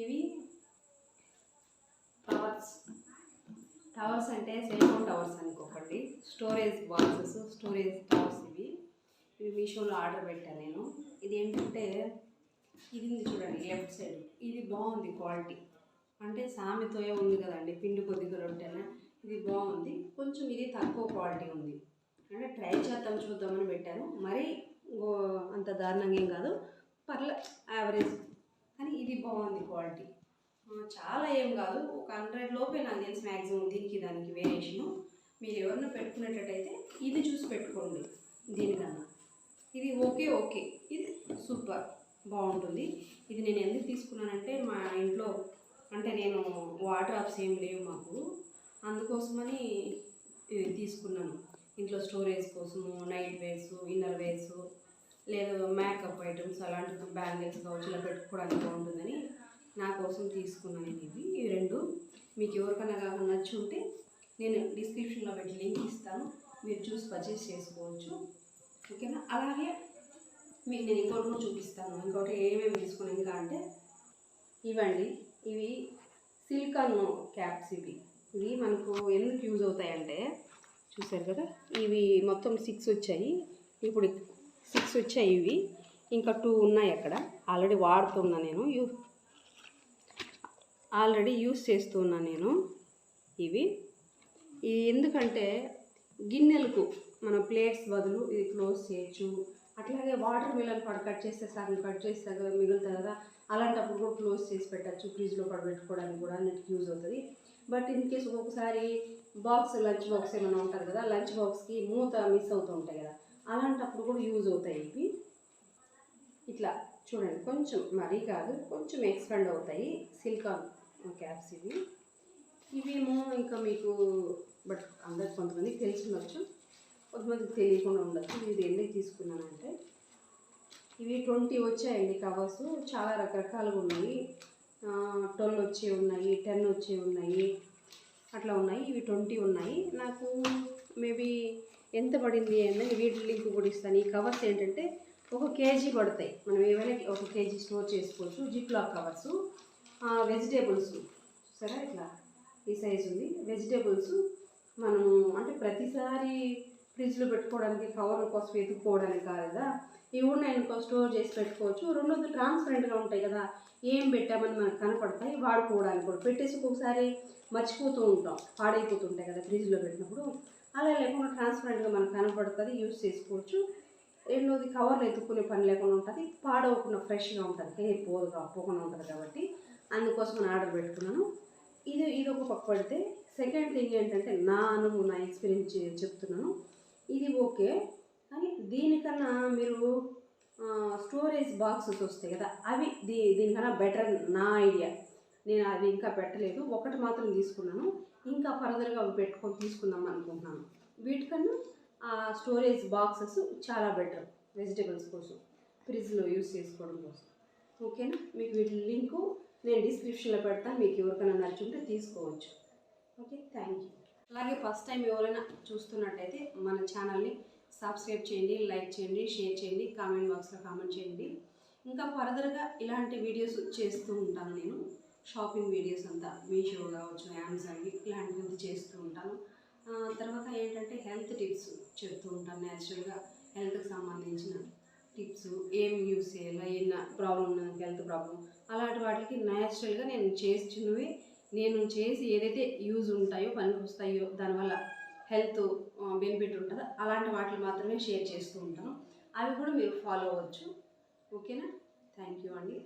ఇవి టవర్స్ అంటే cell phone towers అనుకోకండి, స్టోరేజ్ బాక్సెస్, స్టోరేజ్ టవర్స్. ఇవి మీషోలో ఆర్డర్ పెట్టాను నేను. ఇది ఏంటంటే ఇది చూడండి లెఫ్ట్ సైడ్, ఇది బాగుంది క్వాలిటీ. అంటే సామెతోయే ఉంది కదండి, పిండి కొద్దిగా రొట్టెన. ఇది బాగుంది, కొంచెం ఇది తక్కువ క్వాలిటీ ఉంది. అంటే ట్రై చేద్దాం చూద్దామని పెట్టాను. మరీ అంత దారుణంగా ఏం కాదు, యావరేజ్. కానీ ఇది బాగుంది క్వాలిటీ, చాలా ఏం కాదు. ఒక 100 లోపే నాకు తెలిసి మ్యాక్సిమం దీనికి దానికి వేరియేషను. మీరు ఎవరిని పెట్టుకునేటట్టయితే ఇది చూసి పెట్టుకోండి దీనికన్నా. ఇది ఓకే, ఇది సూపర్ బాగుంటుంది. ఇది నేను ఎందుకు తీసుకున్నానంటే మా ఇంట్లో అంటే నేను వాటర్ ఆప్స్ ఏం లేవు మాకు, అందుకోసమని తీసుకున్నాను. ఇంట్లో స్టోరేజ్ కోసము, నైట్ వేర్స్, ఇన్నర్ వేర్స్, లేదా మేకప్ ఐటమ్స్ అలాంటివి, బ్యాంగిల్స్ కావచ్చు ఇలా పెట్టుకోవడానికి బాగుంటుందని నా కోసం తీసుకున్నాను. ఇవి రెండు మీకు ఎవరికైనా కాకుండా నచ్చి ఉంటే నేను డిస్క్రిప్షన్లో పెట్టి లింక్ ఇస్తాను, మీరు చూసి పర్చేస్ చేసుకోవచ్చు. ఓకేనా? అలాగే మీకు నేను ఇంకోటి కూడా చూపిస్తాను, ఇంకోటి ఏమేమి తీసుకున్నాను ఇంకా అంటే ఇవండి. ఇవి సిలికాన్ క్యాప్స్. ఇవి మనకు ఎందుకు యూజ్ అవుతాయంటే చూసారు కదా, ఇవి మొత్తం 6 వచ్చాయి. ఇప్పుడు 6 వచ్చాయి. ఇవి ఇంకా 2 ఉన్నాయి అక్కడ. ఆల్రెడీ వాడుతున్నా నేను, ఆల్రెడీ యూజ్ చేస్తున్నాను నేను. ఇవి ఎందుకంటే గిన్నెలకు మన ప్లేట్స్ బదులు ఇది క్లోజ్ చేయొచ్చు. అట్లాగే వాటర్ మిలన్ కట్ చేస్తే సగం కట్ చేస్తే మిగులుతుంది కదా, అలాంటప్పుడు కూడా క్లోజ్ చేసి పెట్టచ్చు, ఫ్రిడ్జ్లో పెట్టుకోవడానికి కూడా అన్నిటికీ యూజ్ అవుతుంది. బట్ ఇన్ కేసు ఒక్కొక్కసారి లంచ్ బాక్స్ ఏమైనా ఉంటుంది కదా, లంచ్ బాక్స్కి మూత మిస్ అవుతూ ఉంటాయి కదా, అలాంటప్పుడు కూడా యూజ్ అవుతాయి ఇవి. ఇట్లా చూడండి, కొంచెం మరీ కాదు, కొంచెం ఎక్స్పెండ్ అవుతాయి సిలికాన్ క్యాప్స్ ఇవేమో ఇంకా మీకు బట్ అందరికి కొంతమందికి తెలిసి ఉండొచ్చు, కొంతమందికి తెలియకుండా ఉండొచ్చు. ఇది ఎందుకు తీసుకున్నానంటే ఇవి 20 వచ్చాయండి కవర్స్. చాలా రకరకాలుగా ఉన్నాయి. 12 వచ్చే ఉన్నాయి, 10 వచ్చే ఉన్నాయి, అట్లా ఉన్నాయి. ఇవి 20 ఉన్నాయి. నాకు మేబీ ఎంత పడింది అంటే వీటి లింక్ కూడా ఇస్తాను. ఈ కవర్స్ ఏంటంటే 1 కేజీ పడతాయి. మనం ఏమైనా 1 కేజీ స్టోర్ చేసుకోవచ్చు. Ziploc covers. వెజిటేబుల్స్ సరే ఇట్లా ఈ సైజు ఉంది. వెజిటేబుల్స్ మనం అంటే ప్రతిసారి ఫ్రిడ్జ్లో పెట్టుకోవడానికి కవర్ల కోసం వెతుక్కోవడానికి కాదు కదా, ఇవి కూడా నేను స్టోర్ చేసి పెట్టుకోవచ్చు. రెండోది ట్రాన్స్పరెంట్గా ఉంటాయి కదా, ఏం పెట్టామని మనకు కనపడతాయి, వాడుకోవడానికి కూడా. పెట్టేసి ఒక్కొక్కసారి మర్చిపోతూ ఉంటాం, పాడైపోతుంటాయి కదా ఫ్రిడ్జ్లో పెట్టినప్పుడు. అలా లేకుండా ట్రాన్స్పరెంట్గా మనకు కనపడుతుంది, యూజ్ చేసుకోవచ్చు. రెండోది కవర్లు ఎత్తుక్కునే పని లేకుండా ఉంటుంది, పాడవకుండా ఫ్రెష్గా ఉంటుంది, పోకుండా ఉంటుంది. కాబట్టి అందుకోసం నేను ఆర్డర్ పెట్టుకున్నాను. ఇది ఒక పక్క పడితే, సెకండ్ థింగ్ ఏంటంటే నా ఎక్స్పీరియన్స్ చెప్తున్నాను. ఇది ఓకే, కానీ దీనికన్నా మీరు స్టోరేజ్ బాక్సెస్ వస్తాయి కదా, అవి దీనికన్నా బెటర్ నా ఐడియా. నేను అవి ఇంకా పెట్టలేదు, ఒకటి మాత్రం తీసుకున్నాను. ఇంకా ఫర్దర్గా పెట్టుకొని తీసుకుందాం అనుకుంటున్నాను. వీటికన్నా స్టోరేజ్ బాక్సెస్ చాలా బెటర్ వెజిటేబుల్స్ కోసం, ఫ్రిడ్జ్లో యూజ్ చేసుకోవడం కోసం. ఓకేనా? మీకు వీటి లింకు నేను డిస్క్రిప్షన్లో పెడతాను, మీకు ఎవరికైనా నచ్చుంటే తీసుకోవచ్చు. Okay, thank you. అలాగే ఫస్ట్ టైం ఎవరైనా చూస్తున్నట్టయితే మన ఛానల్ని సబ్స్క్రైబ్ చేయండి, లైక్ చేయండి, షేర్ చేయండి, కామెంట్ బాక్స్లో కామెంట్ చేయండి. ఇంకా ఫర్దర్గా ఇలాంటి వీడియోస్ చేస్తూ ఉంటాను నేను. షాపింగ్ వీడియోస్ అంతా మీషో కావచ్చు, అమెజాన్ ఇలాంటివి చేస్తూ ఉంటాను. తర్వాత ఏంటంటే హెల్త్ టిప్స్ చెప్తూ ఉంటాను. న్యాచురల్గా హెల్త్కి సంబంధించిన టిప్స్, ఏం యూస్ చేయాలి, ఏమైనా ప్రాబ్లం ఉన్నది, హెల్త్ ప్రాబ్లం, అలాంటి వాటికి న్యాచురల్గా నేను చేసినవి, నేను చేసి ఏదైతే యూజ్ ఉంటాయో, పనికి వస్తాయో, దానివల్ల హెల్త్ బెనిఫిట్ ఉంటుందో అలాంటి వాటిని మాత్రమే షేర్ చేస్తూ ఉంటాను. అవి కూడా మీరు ఫాలో అవ్వచ్చు. ఓకేనా? థ్యాంక్ యూ అండి.